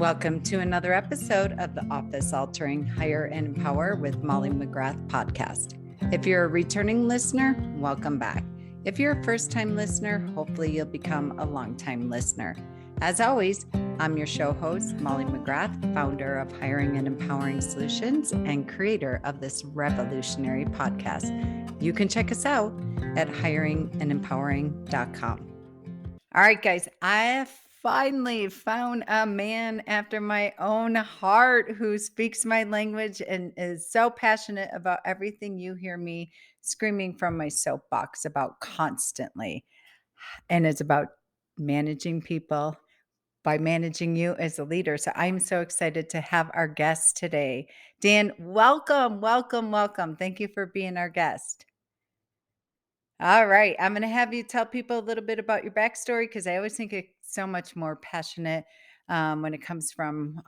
Welcome to another episode of the Office Altering Hire and Empower with Molly McGrath podcast. If you're a returning listener, welcome back. If you're a first-time listener, hopefully you'll become a long-time listener. As always, I'm your show host, Molly McGrath, founder of Hiring and Empowering Solutions and creator of this revolutionary podcast. You can check us out at hiringandempowering.com. All right, guys, I finally found a man after my own heart who speaks my language and is so passionate about everything you hear me screaming from my soapbox about constantly. And it's about managing people by managing you as a leader. So I'm so excited to have our guest today. Dan, welcome. Thank you for being our guest. All right. I'm going to have you tell people a little bit about your backstory because I always think it's so much more passionate when it comes from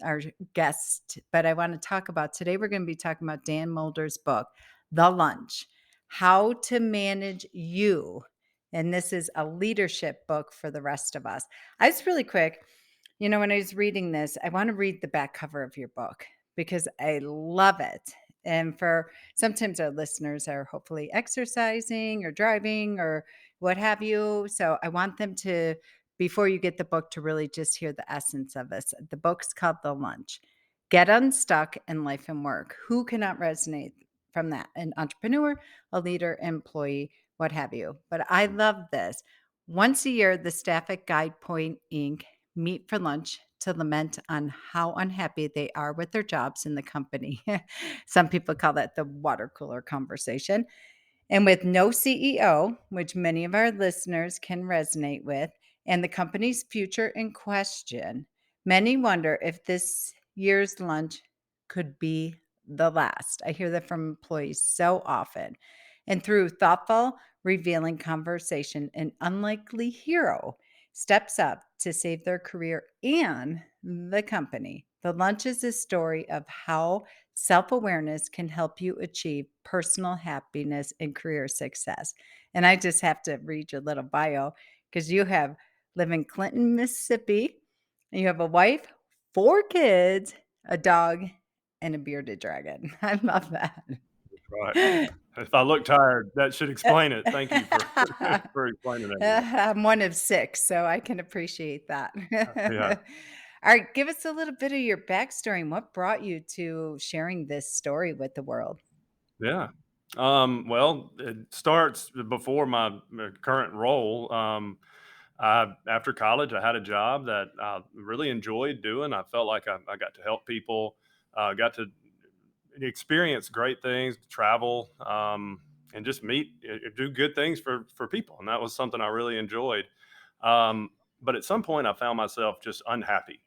our guest. But I want to talk about today, we're going to be talking about Dan Moulder's book, The Lunch, How to Manage You. And this is a leadership book for the rest of us. I was really quick. When I was reading this, I want to read the back cover of your book because I love it. And for sometimes our listeners are hopefully exercising or driving or what have you. So I want them to, before you get the book, to really just hear the essence of this. The book's called The Lunch. Get unstuck in life and work. Who cannot resonate from that? An entrepreneur, a leader, employee, what have you. But I love this. Once a year, the staff at Guide Point Inc. meet for lunch to lament on how unhappy they are with their jobs in the company. Some people call that the water cooler conversation. And with no CEO, which many of our listeners can resonate with, and the company's future in question, many wonder if this year's lunch could be the last. I hear that from employees so often. And through thoughtful, revealing conversation, an unlikely hero steps up to save their career and the company. The lunch is a story of how self-awareness can help you achieve personal happiness and career success. And I just have to read your little bio because you live in Clinton, Mississippi, and you have a wife, 4 kids, a dog, and a bearded dragon. I love that. Right. If I look tired, that should explain it. Thank you for for explaining that. I'm one of 6, so I can appreciate that. Yeah. All right, give us a little bit of your backstory and what brought you to sharing this story with the world. Yeah. Well, it starts before my current role. After college, I had a job that I really enjoyed doing. I felt like I got to help people, got to experience great things, travel, and just do good things for people. And that was something I really enjoyed. But at some point, I found myself just unhappy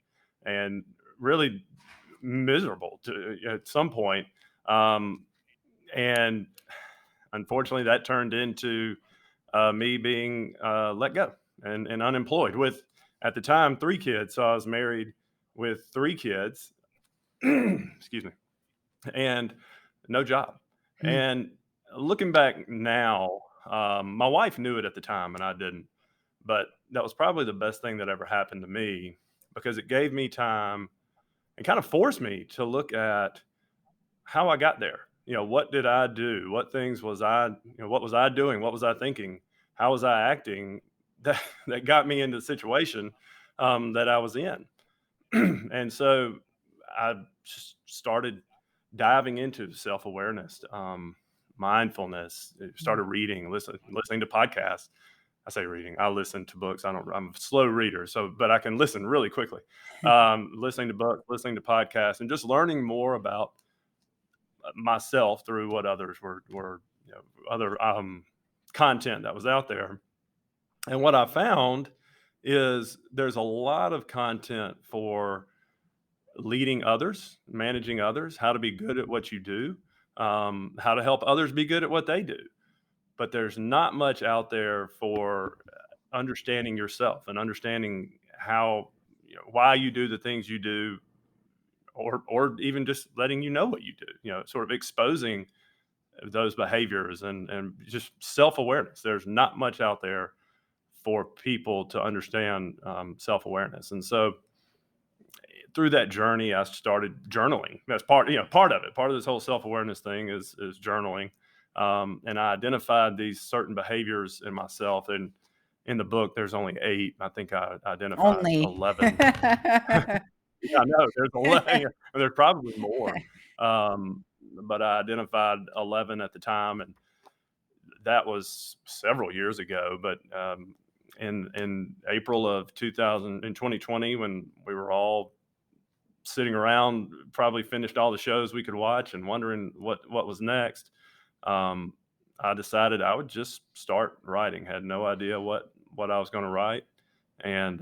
and really miserable at some point. And unfortunately, that turned into me being let go and unemployed with, at the time, 3 kids. So I was married with 3 kids, excuse me, and no job. And looking back now, my wife knew it at the time and I didn't. But that was probably the best thing that ever happened to me because it gave me time and kind of forced me to look at how I got there. What did I do? What things was what was I doing? What was I thinking? How was I acting that got me into the situation that I was in? And so I just started diving into self-awareness, mindfulness, started reading, listening to podcasts. I say reading, I listen to books. I'm a slow reader, but I can listen really quickly. Listening to books, listening to podcasts, and just learning more about myself through what others were other content that was out there. And what I found is there's a lot of content for leading others, managing others, how to be good at what you do, how to help others be good at what they do. But there's not much out there for understanding yourself and understanding how, why you do the things you do, or even just letting you know what you do, sort of exposing those behaviors and just self-awareness. There's not much out there for people to understand self-awareness. And so through that journey, I started journaling. That's part of it. Part of this whole self awareness thing is journaling. And I identified these certain behaviors in myself. And in the book, there's only 8. I think I identified Only. 11. Yeah, I know. There's 11. There's probably more. Um, but I identified 11 at the time, and that was several years ago. But in April of 2020, when we were all sitting around, probably finished all the shows we could watch and wondering what was next, um, I decided I would just start writing. Had no idea what I was going to write, and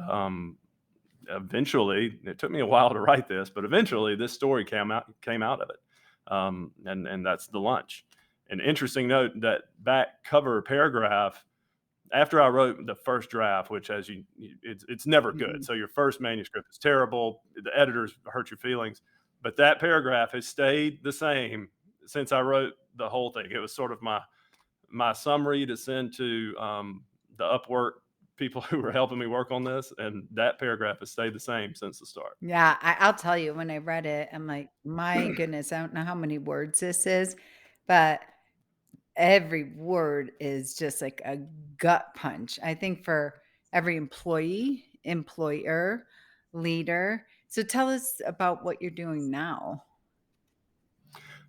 eventually, it took me a while to write this, but eventually, this story came out of it, and that's the lunch. An interesting note, that back cover paragraph, after I wrote the first draft, which, as it's never good. Mhm. So your first manuscript is terrible. The editors hurt your feelings, but that paragraph has stayed the same since I wrote the whole thing. It was sort of my summary to send to the Upwork people who were helping me work on this, and that paragraph has stayed the same since the start. Yeah, I'll tell you, when I read it, I'm like, "My goodness, I don't know how many words this is," but every word is just like a gut punch. I think for every employee, employer, leader. So tell us about what you're doing now.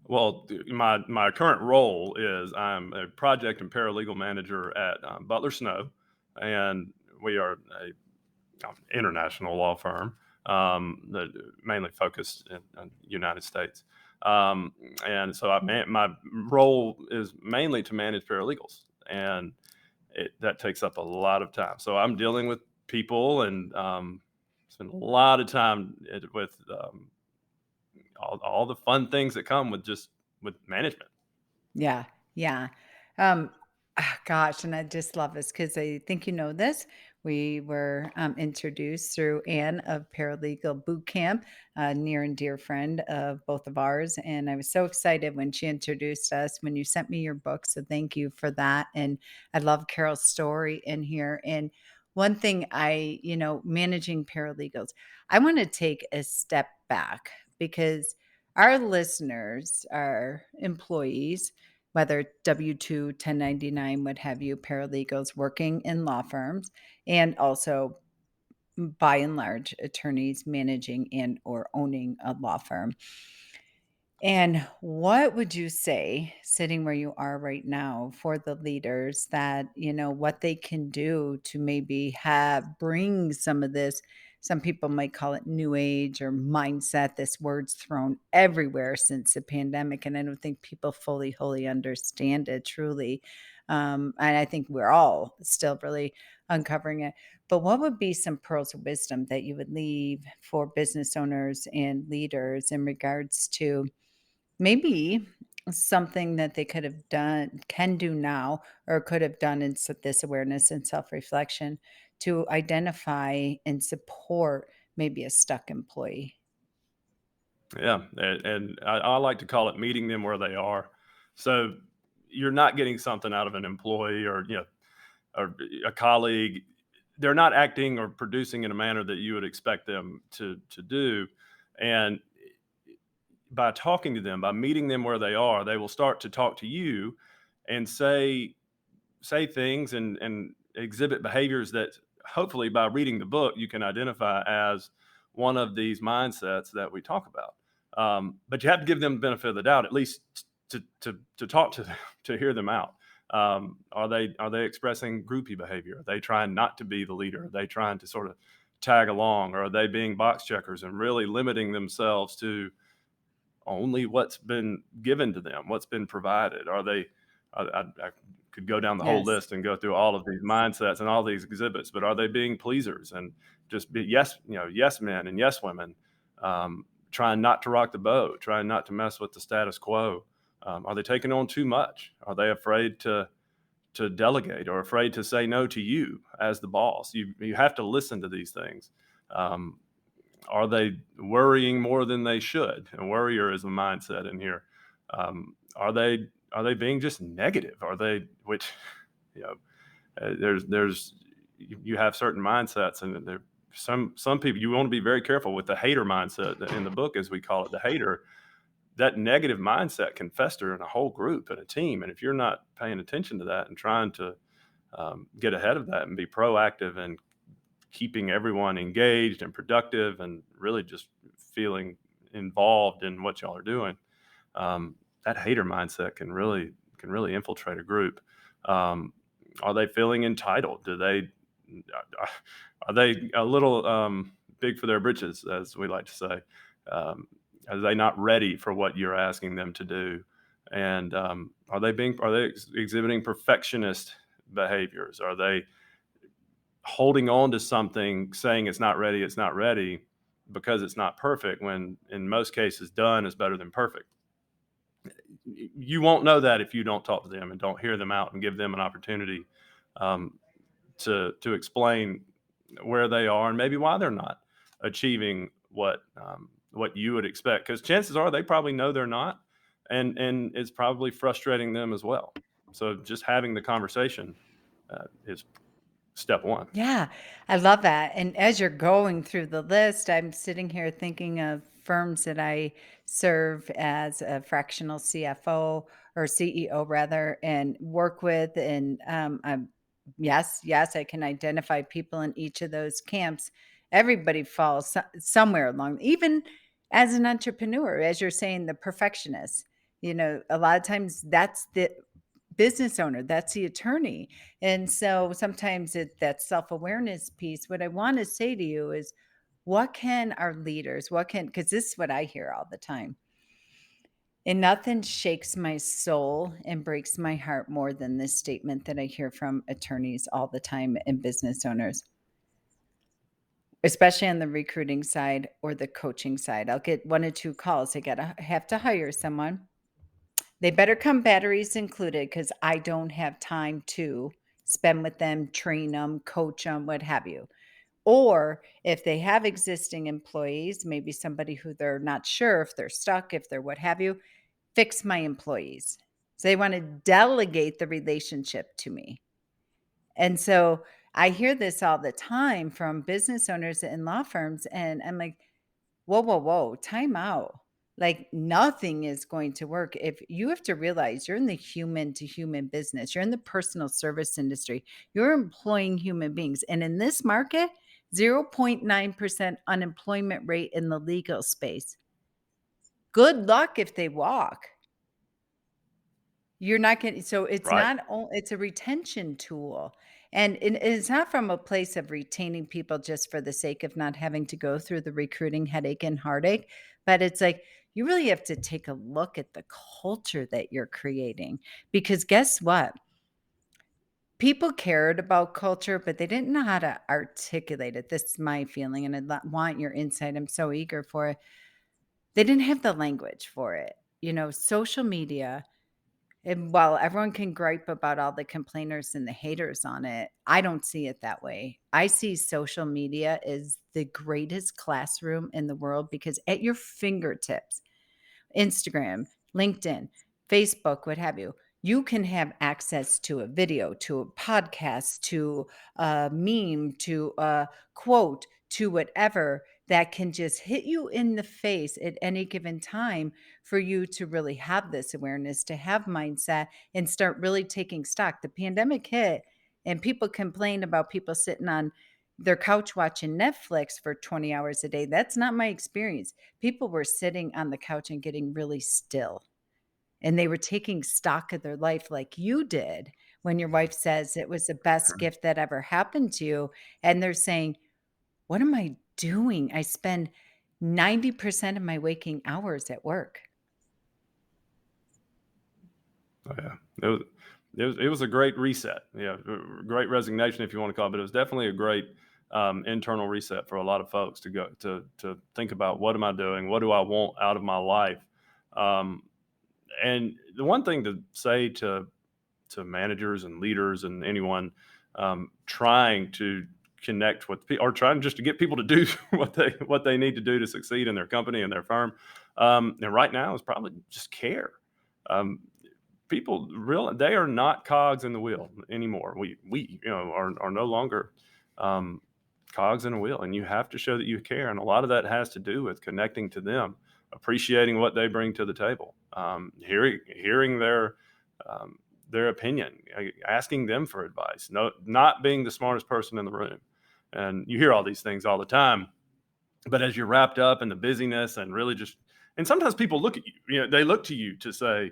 Well, my current role is I'm a project and paralegal manager at Butler Snow, and we are a international law firm that mainly focused in United States. Um, and so my role is mainly to manage paralegals, and that takes up a lot of time. So I'm dealing with people and spend a lot of time with all the fun things that come with just with management. Yeah, yeah. Um, gosh, and I just love this because I think you know this. We were introduced through Anne of Paralegal Boot Camp, a near and dear friend of both of ours. And I was so excited when she introduced us, when you sent me your book. So thank you for that. And I love Carol's story in here. And one thing managing paralegals, I want to take a step back because our listeners are employees, whether W-2, 1099, what have you, paralegals working in law firms, and also by and large attorneys managing and or owning a law firm. And what would you say, sitting where you are right now, for the leaders that, what they can do to maybe bring some of this? Some people might call it new age or mindset. This word's thrown everywhere since the pandemic. And I don't think people fully, wholly understand it truly. And I think we're all still really uncovering it. But what would be some pearls of wisdom that you would leave for business owners and leaders in regards to maybe something that they could have done, can do now, or could have done in this awareness and self reflection to identify and support maybe a stuck employee? Yeah, and I like to call it meeting them where they are. So you're not getting something out of an employee or or a colleague. They're not acting or producing in a manner that you would expect them to do, and by talking to them, by meeting them where they are, they will start to talk to you and say things and exhibit behaviors that hopefully by reading the book you can identify as one of these mindsets that we talk about. But you have to give them the benefit of the doubt, at least to talk to them, to hear them out. Are they expressing groupie behavior? Are they trying not to be the leader? Are they trying to sort of tag along, or are they being box checkers and really limiting themselves to only what's been given to them, what's been provided? Are they? I could go down the whole Yes. list and go through all of these mindsets and all these exhibits, but are they being pleasers and just be yes men and yes women, trying not to rock the boat, trying not to mess with the status quo? Are they taking on too much? Are they afraid to delegate or afraid to say no to you as the boss? You have to listen to these things. Um, are they worrying more than they should? And worrier is a mindset in here. Are they being just negative? Are they which you know there's you have certain mindsets and they're some people, you want to be very careful with the hater mindset in the book, as we call it, the hater. That negative mindset can fester in a whole group and a team, and if you're not paying attention to that and trying to get ahead of that and be proactive and keeping everyone engaged and productive and really just feeling involved in what y'all are doing, that hater mindset can really infiltrate a group. Um, are they feeling entitled? Are they a little big for their britches, as we like to say? Um, are they not ready for what you're asking them to do? And are they exhibiting perfectionist behaviors? Are they holding on to something, saying it's not ready because it's not perfect, when in most cases done is better than perfect? You won't know that if you don't talk to them and don't hear them out and give them an opportunity um, to explain where they are and maybe why they're not achieving what you would expect. Because chances are they probably know they're not, and it's probably frustrating them as well. So just having the conversation is step one. Yeah, I love that. And as you're going through the list, I'm sitting here thinking of firms that I serve as a fractional CFO or CEO rather, and work with. And yes, yes, I can identify people in each of those camps. Everybody falls somewhere along, even as an entrepreneur, as you're saying, the perfectionist. A lot of times that's the business owner, that's the attorney. And so sometimes that self-awareness piece, what I want to say to you is what can our leaders, because this is what I hear all the time. And nothing shakes my soul and breaks my heart more than this statement that I hear from attorneys all the time and business owners, especially on the recruiting side or the coaching side. I'll get one or two calls. I gotta have to hire someone. They better come batteries included because I don't have time to spend with them, train them, coach them, what have you. Or if they have existing employees, maybe somebody who they're not sure if they're stuck, if they're what have you, fix my employees. So they want to delegate the relationship to me. And so I hear this all the time from business owners in law firms. And I'm like, whoa, whoa, whoa, time out. Like nothing is going to work if you have to realize you're in the human to human business. You're in the personal service industry. You're employing human beings. And in this market, 0.9% unemployment rate in the legal space. Good luck if they walk. You're not getting, so it's Right. not only, it's a retention tool. And it's not from a place of retaining people just for the sake of not having to go through the recruiting headache and heartache, but it's like you really have to take a look at the culture that you're creating, because guess what? People cared about culture, but they didn't know how to articulate it. This is my feeling, and want your insight. I'm so eager for it. They didn't have the language for it. Social media, and while everyone can gripe about all the complainers and the haters on it, I don't see it that way. I see social media as the greatest classroom in the world because at your fingertips, Instagram, LinkedIn, Facebook, what have you. You can have access to a video, to a podcast, to a meme, to a quote, to whatever that can just hit you in the face at any given time for you to really have this awareness, to have mindset and start really taking stock. The pandemic hit and people complained about people sitting on their couch watching Netflix for 20 hours a day. That's not my experience. People were sitting on the couch and getting really still, and they were taking stock of their life like you did when your wife says it was the best gift that ever happened to you. And they're saying, what am I doing? I spend 90% of my waking hours at work. Oh, yeah. It was a great reset. Yeah, great resignation, if you want to call it, but it was definitely a great internal reset for a lot of folks to go to think about, what am I doing? What do I want out of my life? Um, and the one thing to say to managers and leaders and anyone trying to connect with people, or trying just to get people to do what they need to do to succeed in their company and their firm, and right now is probably just care. Um, People real they are not cogs in the wheel anymore. We are no longer um, cogs in a wheel, and you have to show that you care. And a lot of that has to do with connecting to them, appreciating what they bring to the table, hearing their opinion, asking them for advice, no, not being the smartest person in the room. And you hear all these things all the time, but as you're wrapped up in the busyness and really just, and sometimes people look at you, they look to you to say,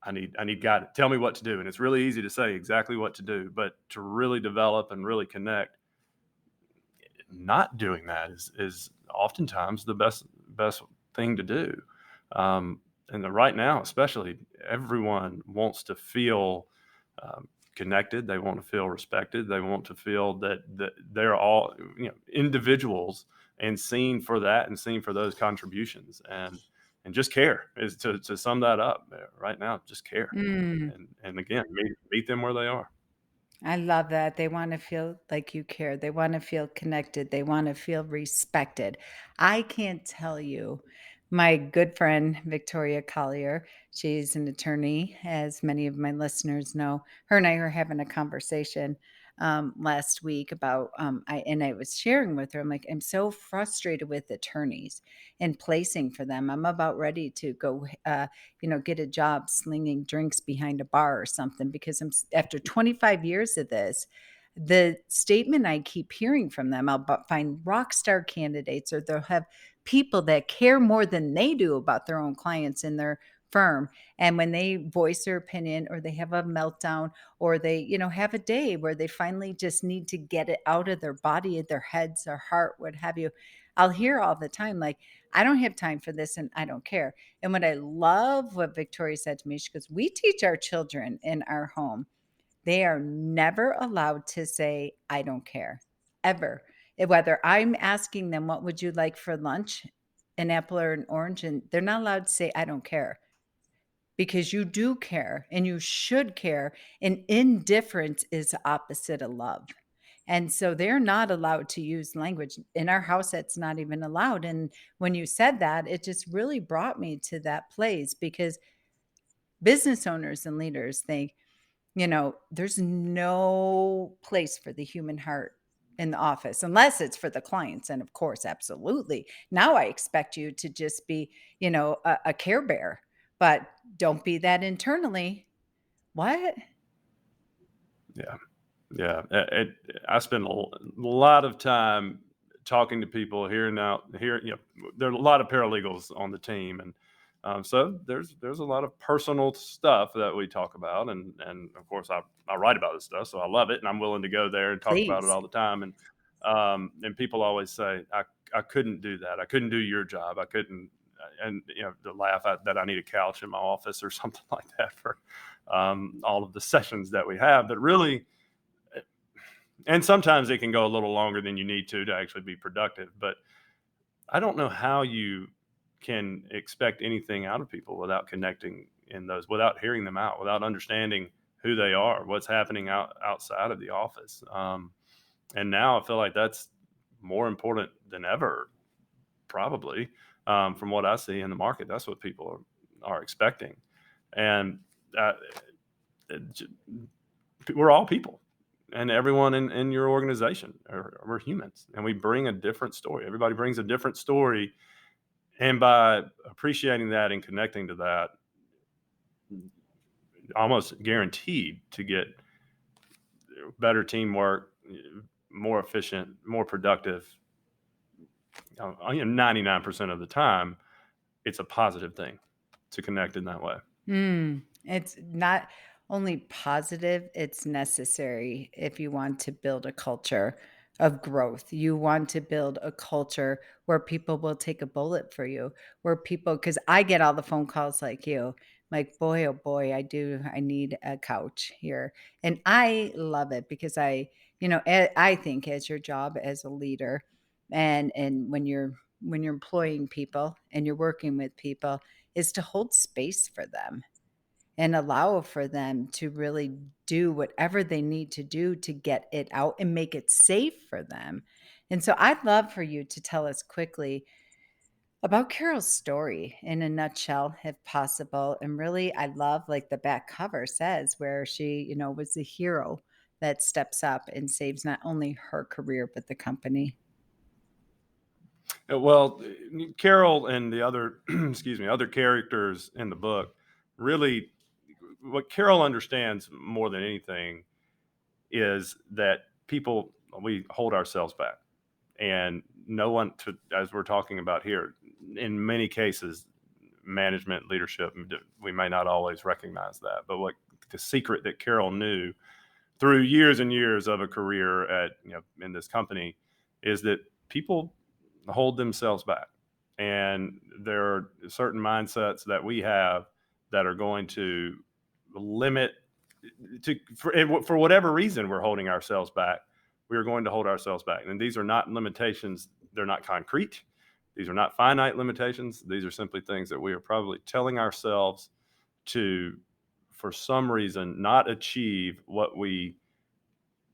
I need guidance. Tell me what to do. And it's really easy to say exactly what to do, but to really develop and really connect, not doing that is oftentimes the best thing to do. Um, right now, especially, everyone wants to feel connected. They want to feel respected. They want to feel that they're all, individuals, and seen for that, and seen for those contributions, and just care is to sum that up right now. Just care, Mm. and again, meet them where they are. I love that. They wanna feel like you care. They wanna feel connected. They wanna feel respected. I can't tell you, my good friend, Victoria Collier, she's an attorney, as many of my listeners know. Her and I were having a conversation, last week about, I was sharing with her, I'm like, "I'm so frustrated with attorneys and placing for them. I'm about ready to go, get a job slinging drinks behind a bar or something because after 25 years of this, the statement I keep hearing from them, find rock star candidates, or they'll have people that care more than they do about their own clients in their firm. And when they voice their opinion, or they have a meltdown, or they, have a day where they finally just need to get it out of their body, their heads, their heart, what have you, I'll hear all the time, like, I don't have time for this and I don't care. And what I love what Victoria said to me, she goes, "We teach our children in our home, they are never allowed to say, 'I don't care,' ever. Whether I'm asking them, 'What would you like for lunch?' An apple or an orange?' And they're not allowed to say, 'I don't care,' because you do care and you should care. And indifference is the opposite of love. And so they're not allowed to use language. In our house, that's not even allowed. And when you said that, it just really brought me to that place, because business owners and leaders think, there's no place for the human heart in the office unless it's for the clients. And of course, absolutely. Now I expect you to just be, a care bear, but don't be that internally. What? Yeah. Yeah, I spend lot of time talking to people, hearing out here. There are a lot of paralegals on the team, and so there's a lot of personal stuff that we talk about, and of course I write about this stuff, so I love it, and I'm willing to go there and talk about it Please. all the time. And people always say I couldn't do that. I couldn't do your job. I couldn't. And to laugh at that, I need a couch in my office or something like that for all of the sessions that we have. But really, and sometimes it can go a little longer than you need to actually be productive. But I don't know how you can expect anything out of people without connecting in those, without hearing them out, without understanding who they are, what's happening outside of the office. And now I feel like that's more important than ever, probably, from what I see in the market. That's what people are expecting. And uh, it, we're all people, and everyone in your organization we're humans, and we bring a different story. Everybody brings a different story, and by appreciating that and connecting to that, almost guaranteed to get better teamwork, more efficient, more productive. 99% of the time it's a positive thing to connect in that way. It's not only positive, it's necessary if you want to build a culture of growth. You want to build a culture where people will take a bullet for you, where people, because I get all the phone calls like you, like, boy, oh boy, I need a couch here. And I love it because I think as your job as a leader, and when you're employing people and you're working with people, is to hold space for them and allow for them to really do whatever they need to do to get it out and make it safe for them. And so I'd love for you to tell us quickly about Carol's story in a nutshell, if possible. And really, I love, like, the back cover says, where she, was the hero that steps up and saves not only her career, but the company. Well, Carol and the other, excuse me, other characters in the book really, what Carol understands more than anything is that people, we hold ourselves back. And no one, to, as we're talking about here, in many cases, management, leadership, we may not always recognize that. But what the secret that Carol knew through years and years of a career at, in this company, is that people hold themselves back, and there are certain mindsets that we have that are going to limit, for whatever reason we're holding ourselves back, we are going to hold ourselves back. And these are not limitations, they're not concrete, these are not finite limitations, these are simply things that we are probably telling ourselves to, for some reason, not achieve what we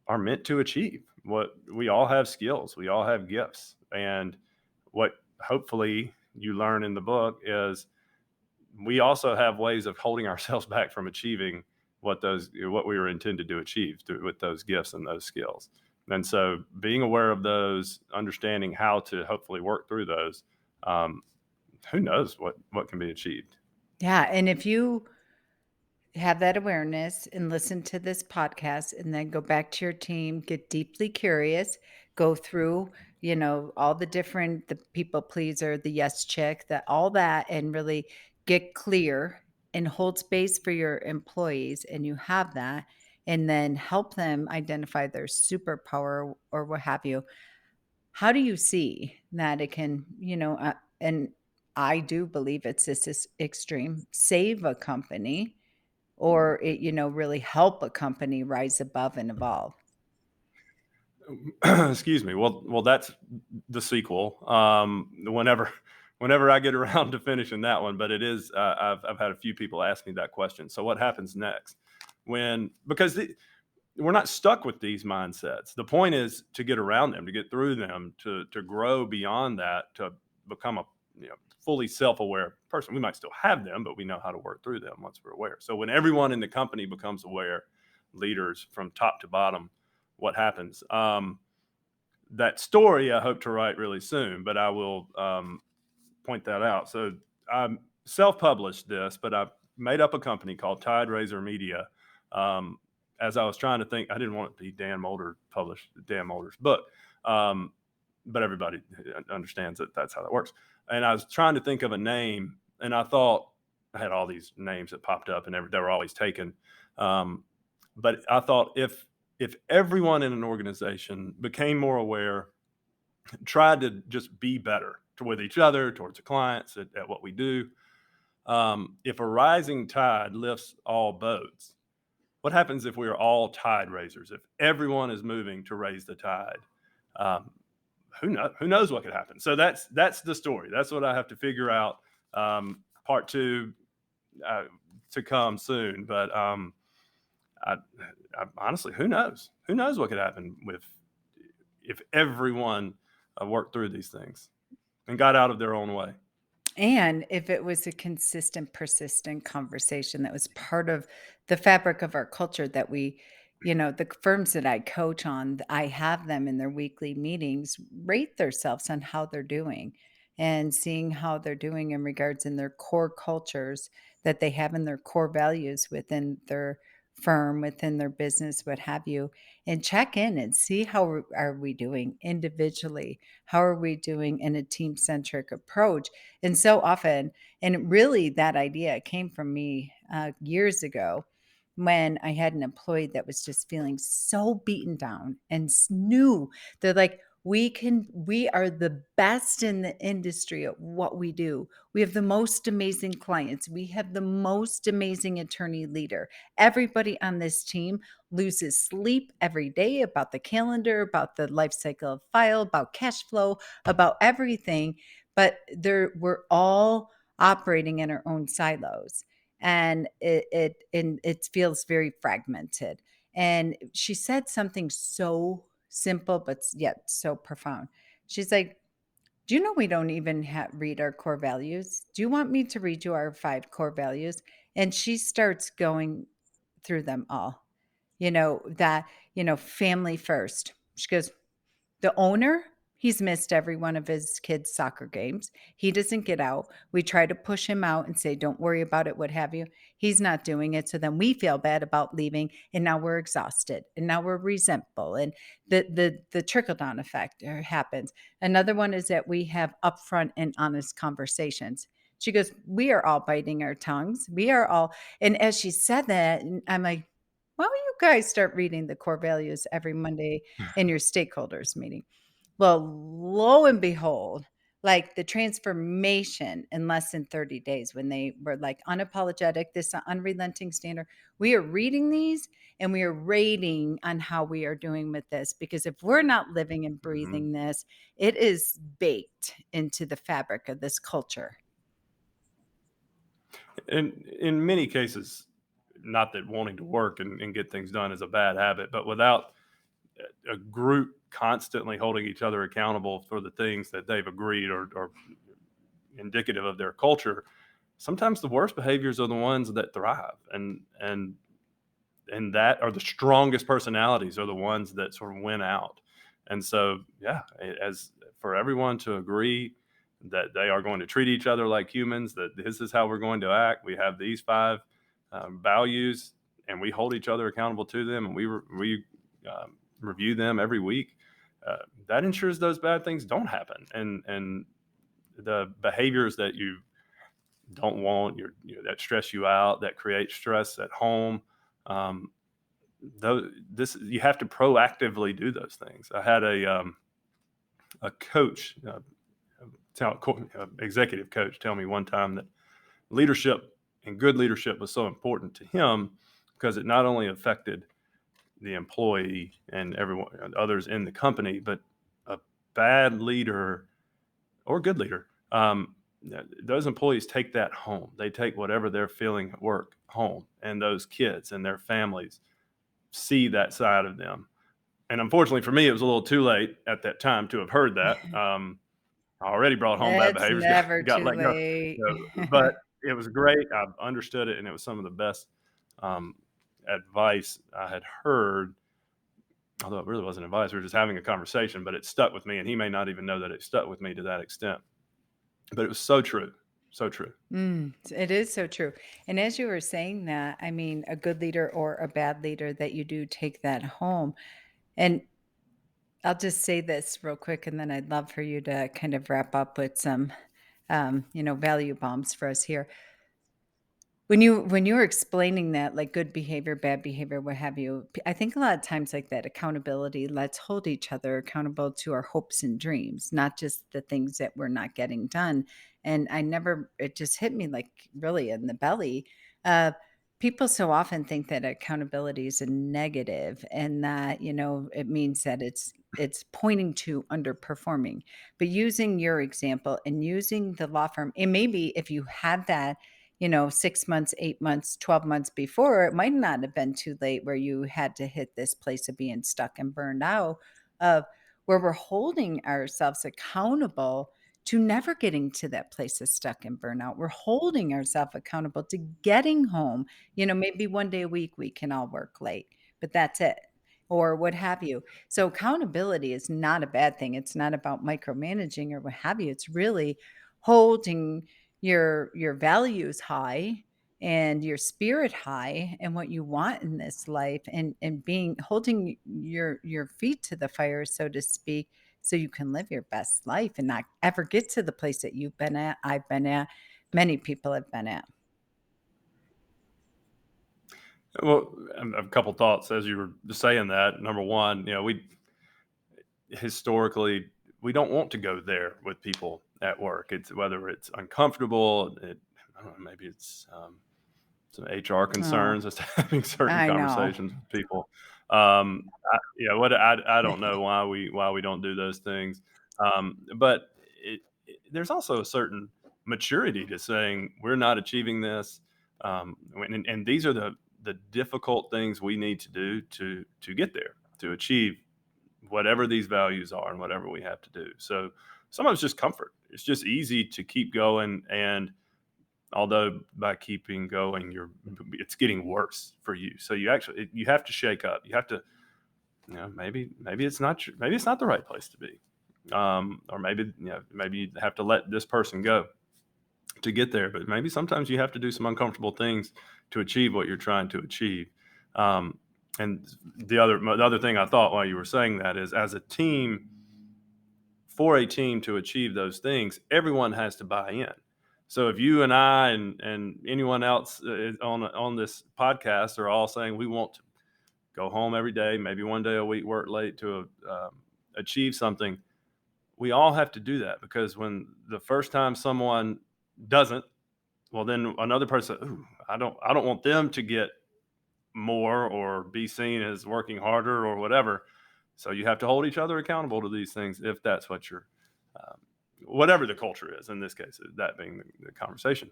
are meant to achieve. What, we all have skills, we all have gifts, and what hopefully you learn in the book is we also have ways of holding ourselves back from achieving what we were intended to achieve with those gifts and those skills. And so being aware of those, understanding how to hopefully work through those, um, who knows what can be achieved. Yeah, and if you have that awareness and listen to this podcast and then go back to your team, get deeply curious, go through, all the different, the people pleaser, the yes chick, that all that, and really get clear and hold space for your employees. And you have that, and then help them identify their superpower or what have you. How do you see that it can, and I do believe it's this extreme, save a company or it, really help a company rise above and evolve. Excuse me. Well, that's the sequel. Whenever I get around to finishing that one, but it is. I've had a few people ask me that question. So what happens next? Because we're not stuck with these mindsets. The point is to get around them, to get through them, to grow beyond that, to become a fully self-aware person. We might still have them, but we know how to work through them once we're aware. So when everyone in the company becomes aware, leaders from top to bottom, what happens? That story I hope to write really soon, but I will point that out. So I self-published this, but I made up a company called Tide Razor Media. Um, as I was trying to think, I didn't want it to be Dan Moulder published Dan Moulder's book, but everybody understands that that's how that works. And I was trying to think of a name, and I thought I had all these names that popped up, and they were always taken. Um, but I thought if everyone in an organization became more aware, tried to just be better with each other, towards the clients, at what we do, if a rising tide lifts all boats, what happens if we are all tide raisers? If everyone is moving to raise the tide, um, who knows what could happen? So that's the story. That's what I have to figure out. Part two uh, to come soon, but I, I honestly, who knows? Who knows what could happen with if everyone worked through these things and got out of their own way. And if it was a consistent, persistent conversation that was part of the fabric of our culture that we, the firms that I coach on, I have them in their weekly meetings rate themselves on how they're doing and seeing how they're doing in regards in their core cultures that they have in their core values within their firm, within their business, what have you, and check in and see how are we doing individually? How are we doing in a team centric approach? And so often, and really that idea came from me years ago when I had an employee that was just feeling so beaten down and knew they're like, we are the best in the industry at what we do. We have the most amazing clients. We have the most amazing attorney leader. Everybody on this team loses sleep every day about the calendar, about the life cycle of file, about cash flow, about everything, but we're all operating in our own silos, and it feels very fragmented. And she said something so simple but yet so profound. She's like, do you know we don't even read our core values? Do you want me to read you our 5 core values? And she starts going through them all. that, family first. She goes, the owner, he's missed every one of his kids' soccer games. He doesn't get out. We try to push him out and say, "Don't worry about it," what have you. He's not doing it, so then we feel bad about leaving, and now we're exhausted, and now we're resentful, and the trickle-down effect, happens. Another one is that we have upfront and honest conversations. She goes, "We are all biting our tongues. We are all," and as she said that, and I'm like, "Why don't you guys start reading the core values every Monday in your stakeholders meeting?" Well, lo and behold, like the transformation in less than 30 days when they were like unapologetic, this unrelenting standard. We are reading these and we are rating on how we are doing with this because if we're not living and Mhm. breathing this, it is baked into the fabric of this culture. And in many cases, not that wanting to work and get things done is a bad habit, but without a group constantly holding each other accountable for the things that they've agreed or indicative of their culture, sometimes the worst behaviors are the ones that thrive, and that are the strongest personalities are the ones that sort of win out. And so, yeah, as for everyone to agree that they are going to treat each other like humans, that this is how we're going to act. We have these five values, and we hold each other accountable to them, and we review them every week. That ensures those bad things don't happen, and the behaviors that you don't want, that stress you out, that create stress at home. Um, Though this you have to proactively do those things. I had a coach, executive coach, tell me one time that leadership and good leadership was so important to him because it not only affected the employee and everyone others in the company, but a bad leader or good leader, those employees take that home. They take whatever they're feeling at work home, and those kids and their families see that side of them. And unfortunately for me, it was a little too late at that time to have heard that. I already brought home bad It's behaviors, never got too let go. late. But it was great. I understood it, and it was some of the best um, advice I had heard. Although it really wasn't advice, we were just having a conversation, but it stuck with me, and he may not even know that it stuck with me to that extent. But it was so true, so true. It is so true. And as you were saying that, I mean, a good leader or a bad leader that you do take that home. And I'll just say this real quick, and then I'd love for you to kind of wrap up with some, value bombs for us here. When you were explaining that, like good behavior, bad behavior, what have you, I think a lot of times like that accountability, let's hold each other accountable to our hopes and dreams, not just the things that we're not getting done. And it just hit me like really in the belly. Uh, People so often think that accountability is a negative and that, it means that it's pointing to underperforming. But using your example and using the law firm, and maybe if you had that 6 months, 8 months, 12 months before, it might not have been too late where you had to hit this place of being stuck and burned out, of where we're holding ourselves accountable to never getting to that place of stuck and burnout. We're holding ourselves accountable to getting home. Maybe one day a week we can all work late, but that's it. Or what have you. So accountability is not a bad thing. It's not about micromanaging or what have you. It's really holding your values high and your spirit high and what you want in this life and being holding your feet to the fire, so to speak, so you can live your best life and not ever get to the place that you've been at, I've been at, many people have been at. Well, a couple thoughts as you were saying that. Number one, we historically we don't want to go there with people at work. It's whether it's uncomfortable. I don't know. Maybe it's some HR Oh, concerns as to having certain I know. conversations with people. What I don't know why we don't do those things, but there's also a certain maturity to saying we're not achieving this, and these are the difficult things we need to do to get there to achieve whatever these values are and whatever we have to do. So some of it's just comfort. It's just easy to keep going and Although by keeping going, it's getting worse for you. So you have to shake up. You have to, maybe maybe it's not the right place to be, or maybe you have to let this person go to get there. But maybe sometimes you have to do some uncomfortable things to achieve what you're trying to achieve. Um, and the other thing I thought while you were saying that is, as a team, for a team to achieve those things, everyone has to buy in. So if you and I and anyone else on this podcast are all saying we want to go home every day, maybe one day a week, work late to achieve something, we all have to do that, because when the first time someone doesn't, well, then another person, ooh, I don't want them to get more or be seen as working harder or whatever. So you have to hold each other accountable to these things if that's what you're, um, whatever the culture is. In this case, that being the conversation,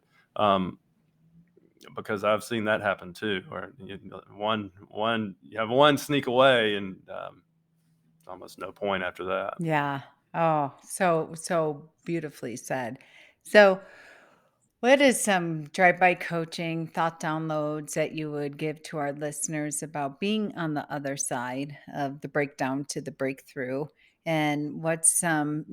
because I've seen that happen too, where you have one sneak away, and almost no point after that. Yeah. Oh, so beautifully said. So, what is some drive-by coaching thought downloads that you would give to our listeners about being on the other side of the breakdown to the breakthrough? And what's some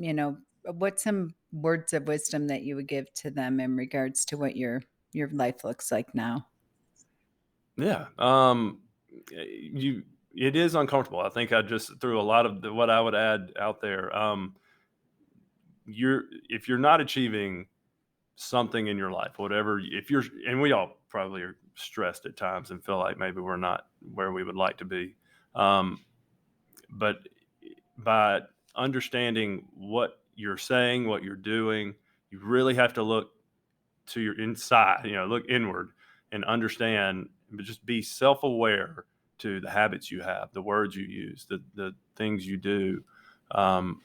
words of wisdom that you would give to them in regards to what your life looks like now? Yeah. You it is uncomfortable. I think I just threw a lot of what I would add out there. If you're not achieving something in your life, whatever, if you're, and we all probably are stressed at times and feel like maybe we're not where we would like to be. Um, but by understanding what you're saying, what you're doing, you really have to look to your inside, look inward and understand, but just be self-aware to the habits you have, the words you use, the things you do. Um,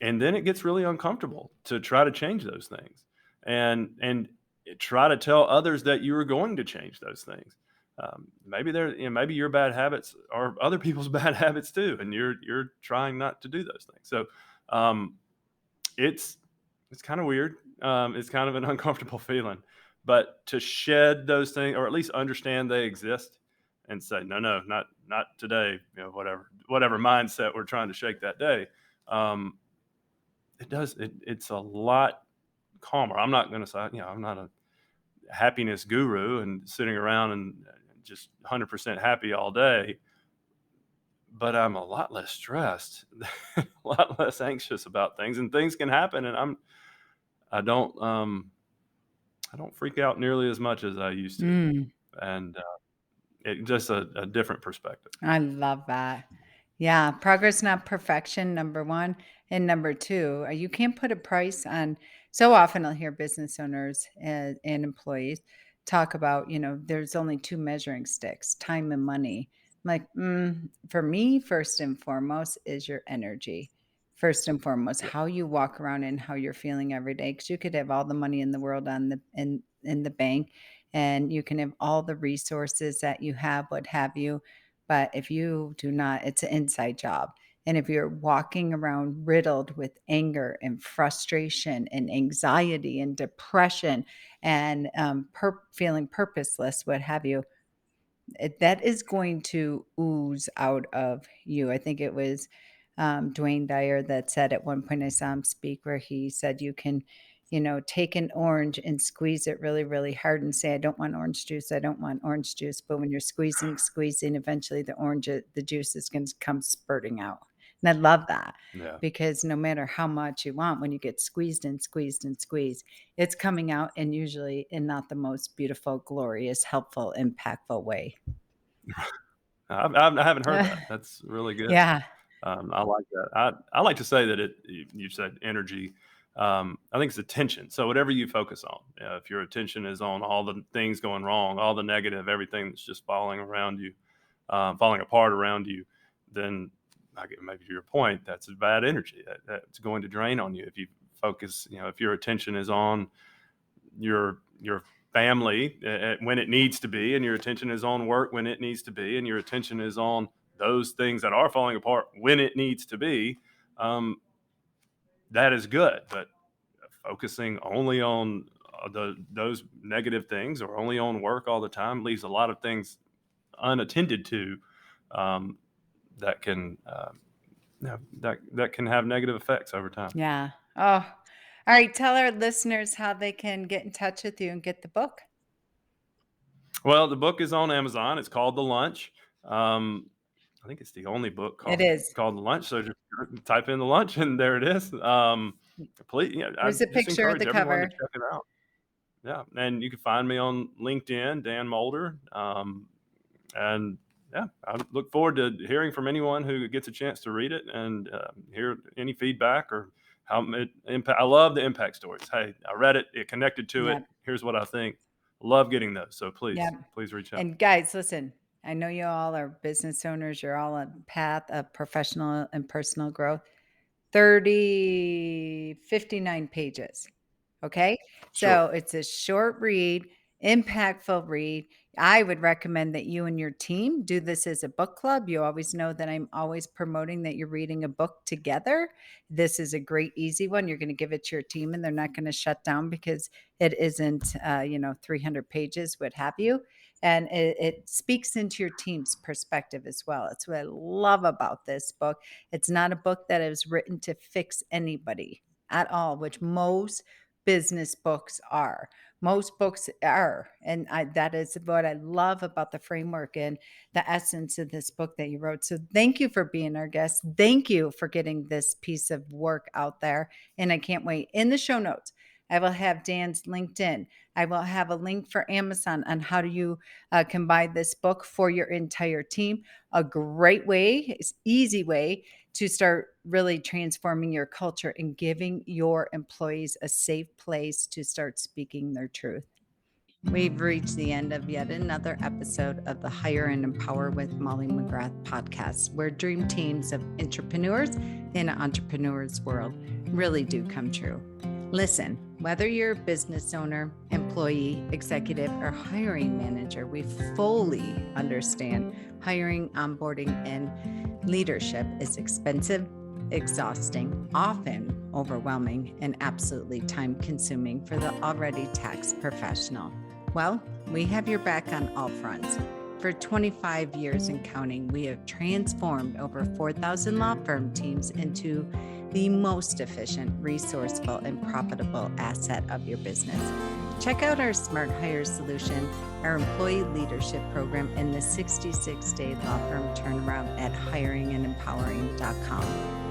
and then it gets really uncomfortable to try to change those things, and try to tell others that you are going to change those things. Maybe maybe your bad habits are other people's bad habits too, and you're trying not to do those things. So um, it's it's kind of weird. It's kind of an uncomfortable feeling, but to shed those things, or at least understand they exist, and say, no, no, not today. Whatever mindset we're trying to shake that day. Um, it's a lot calmer. I'm not going to say, I'm not a happiness guru and sitting around and just 100% happy all day, but I'm a lot less stressed, a lot less anxious about things, and things can happen, and I don't I don't freak out nearly as much as I used to, Mm. and it just a different perspective. I love that. Yeah, progress, not perfection, number one. And number two, you can't put a price on. So often I'll hear business owners and employees talk about, there's only two measuring sticks, time and money. I'm like, for me, first and foremost is your energy. First and foremost, Yeah, how you walk around and how you're feeling every day. Because you could have all the money in the world in the bank, and you can have all the resources that you have, what have you, but if you do not, it's an inside job. And if you're walking around riddled with anger and frustration and anxiety and depression and feeling purposeless, what have you, that is going to ooze out of you. I think it was Dwayne Dyer that said at one point, I saw him speak where he said you can, take an orange and squeeze it really, really hard and say, I don't want orange juice. I don't want orange juice. But when you're squeezing, eventually the juice is going to come spurting out. And I love that yeah. because no matter how much you want, when you get squeezed and squeezed and squeezed, it's coming out, and usually in not the most beautiful, glorious, helpful, impactful way. I haven't heard that. That's really good. Yeah. I like that. I like to say that you said energy. I think it's attention. So whatever you focus on, if your attention is on all the things going wrong, all the negative, everything that's just falling around you, falling apart around you, then maybe to your point, that's a bad energy. That's going to drain on you. If you focus, if your attention is on your family when it needs to be, and your attention is on work when it needs to be, and your attention is on those things that are falling apart when it needs to be, um, that is good. But focusing only on those negative things, or only on work all the time, leaves a lot of things unattended to, um, that can that can have negative effects over time. Yeah. Oh, all right. Tell our listeners how they can get in touch with you and get the book. Well, the book is on Amazon. It's called The Lunch. Um, I think it's the only book It called is. The Lunch. So just type in The Lunch, and there it is. Please, yeah, I There's a just picture of encourage the everyone to cover. check it out. Yeah, and you can find me on LinkedIn, Dan Moulder. And yeah, I look forward to hearing from anyone who gets a chance to read it, and hear any feedback or how it impact. I love the impact stories. Hey, I read it, it connected to it. Yep. Here's what I think. Love getting those. So Yep. please reach out. And guys, listen, I know you all are business owners. You're all on path of professional and personal growth. 59 pages. Okay. Sure. So it's a short read, impactful read. I would recommend that you and your team do this as a book club. You always know that I'm always promoting that you're reading a book together. This is a great, easy one. You're going to give it to your team and they're not going to shut down because it isn't, 300 pages, what have you. And it speaks into your team's perspective as well. It's what I love about this book. It's not a book that is written to fix anybody at all, which most business books are. Most books are. And that is what I love about the framework and the essence of this book that you wrote. So thank you for being our guest. Thank you for getting this piece of work out there. And I can't wait. In the show notes, I will have Dan's LinkedIn. I will have a link for Amazon on how do you can buy this book for your entire team. A great way, easy way to start really transforming your culture and giving your employees a safe place to start speaking their truth. We've reached the end of yet another episode of the Hire and Empower with Molly McGrath podcast, where dream teams of entrepreneurs in an entrepreneur's world really do come true. Listen, whether you're a business owner, employee, executive, or hiring manager, we fully understand hiring, onboarding, and leadership is expensive, exhausting, often overwhelming, and absolutely time-consuming for the already taxed professional. Well, we have your back on all fronts. For 25 years and counting, we have transformed over 4,000 law firm teams into the most efficient, resourceful, and profitable asset of your business. Check out our Smart Hire solution, our employee leadership program, and the 66-day law firm turnaround at hiringandempowering.com.